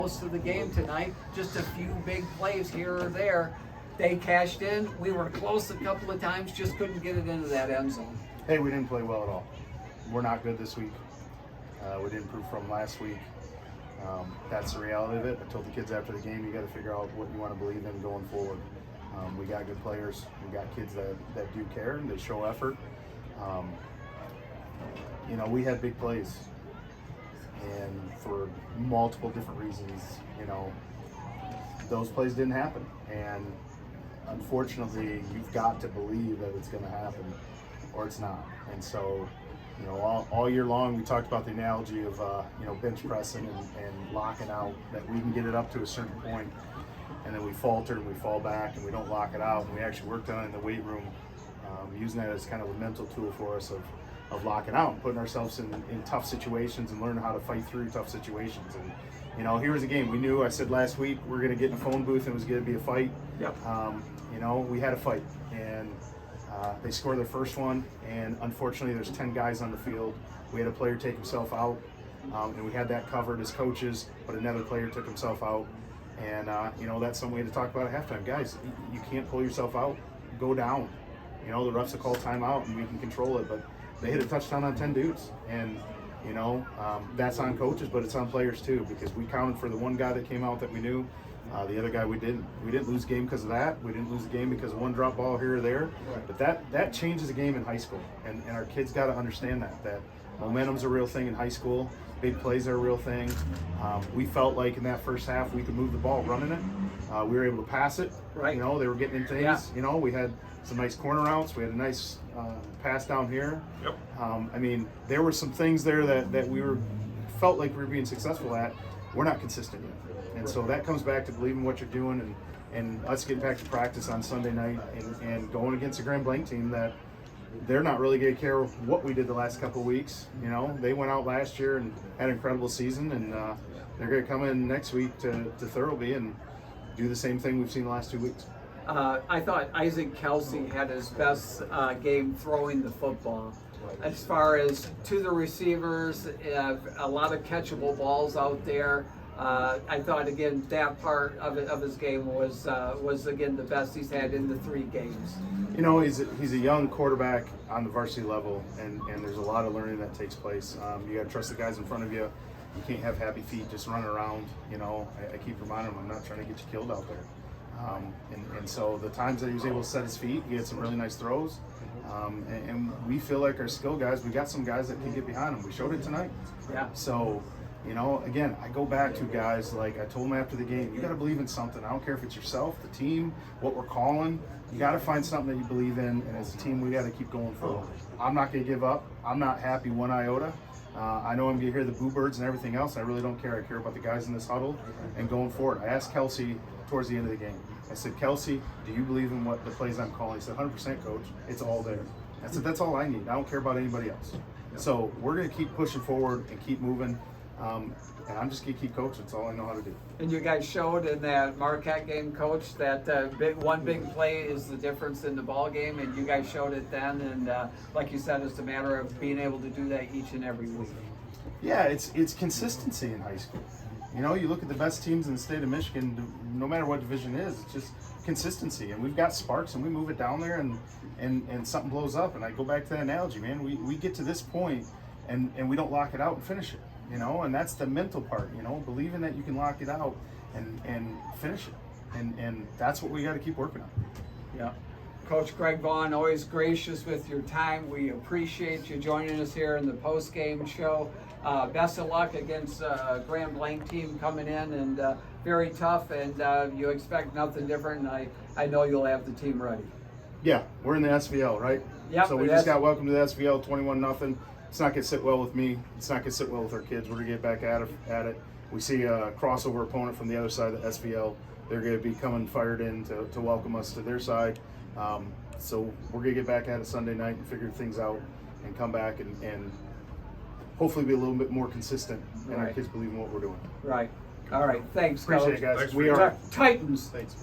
Most of the game tonight, just a few big plays here or there. They cashed in. We were close a couple of times, just couldn't get it into that end zone. Hey, we didn't play well at all. We're not good this week. We didn't improve from last week. That's the reality of it. I told the kids after the game, you got to figure out what you want to believe in going forward. We got good players. We got kids that do care and they show effort. We had big plays. And for multiple different reasons, those plays didn't happen. And unfortunately, you've got to believe that it's going to happen or it's not. And so, all year long, we talked about the analogy of, bench pressing and locking out, that we can get it up to a certain point, and then we falter and we fall back and we don't lock it out. And we actually worked on it in the weight room, using that as kind of a mental tool for us of locking out and putting ourselves in tough situations and learning how to fight through tough situations. And here was a game. We knew, I said last week, we're going to get in a phone booth and it was going to be a fight. Yep. We had a fight, and they scored their first one, and unfortunately there's 10 guys on the field. We had a player take himself out, and we had that covered as coaches, but another player took himself out. And that's some way to talk about at halftime. Guys, you can't pull yourself out, go down. The refs will call timeout and we can control it, but they hit a touchdown on 10 dudes. And, that's on coaches, but it's on players too, because we counted for the one guy that came out that we knew. The other guy we didn't. We didn't lose the game because of that. We didn't lose the game because of one drop ball here or there. Right. But that changes the game in high school. And our kids got to understand that momentum's a real thing in high school. Big plays are a real thing. We felt like in that first half we could move the ball running it. We were able to pass it. Right. They were getting in things. Yeah. We had some nice corner routes. We had a nice pass down here. Yep. There were some things there that we felt like we were being successful at. We're not consistent yet. And so that comes back to believing what you're doing and us getting back to practice on Sunday night and going against a Grand Blanc team that they're not really going to care what we did the last couple of weeks. They went out last year and had an incredible season, and they're going to come in next week to Thurlby and do the same thing we've seen the last 2 weeks. I thought Isaac Kelsey had his best game throwing the football. As far as to the receivers, a lot of catchable balls out there. I thought, again, that part of his game was again the best he's had in the 3 games. He's a young quarterback on the varsity level, and there's a lot of learning that takes place. You got to trust the guys in front of you. You can't have happy feet just running around. I keep reminding him, I'm not trying to get you killed out there. And so the times that he was able to set his feet, he had some really nice throws. And we feel like our skill guys, we got some guys that can get behind him. We showed it tonight. Yeah. So, again, I go back to guys, like I told him after the game, you got to believe in something. I don't care if it's yourself, the team, what we're calling. You got to find something that you believe in, and as a team, we got to keep going forward. I'm not going to give up. I'm not happy one iota. I know I'm going to hear the boo birds and everything else. I really don't care. I care about the guys in this huddle and going forward. I asked Kelsey towards the end of the game. I said, Kelsey, do you believe in what the plays I'm calling? He said, 100%, coach. It's all there. I said, that's all I need. I don't care about anybody else. So we're going to keep pushing forward and keep moving. And I'm just going to keep coaching. That's all I know how to do. And you guys showed in that Marquette game, Coach, that one big play is the difference in the ball game, and you guys showed it then. And like you said, it's a matter of being able to do that each and every week. Yeah, it's consistency in high school. You look at the best teams in the state of Michigan, no matter what division it is, it's just consistency. And we've got sparks, and we move it down there, and something blows up. And I go back to that analogy, man. We get to this point, and we don't lock it out and finish it. And that's the mental part, believing that you can lock it out and finish it. And that's what we got to keep working on. Yeah. Coach Greg Vaughan, always gracious with your time. We appreciate you joining us here in the post-game show. Best of luck against Grand Blanc team coming in, and very tough, and you expect nothing different, and I know you'll have the team ready. Yeah, we're in the SVL, right? Yep, so we just got welcome to the SVL, 21-0. It's not going to sit well with me. It's not going to sit well with our kids. We're going to get back at it. We see a crossover opponent from the other side of the SVL. They're going to be coming fired in to welcome us to their side. So we're going to get back at it Sunday night and figure things out and come back and hopefully be a little bit more consistent and our kids believe in what we're doing. Right. All right. Thanks, Appreciate Coach. it, guys. Thanks We are Titans. Thanks.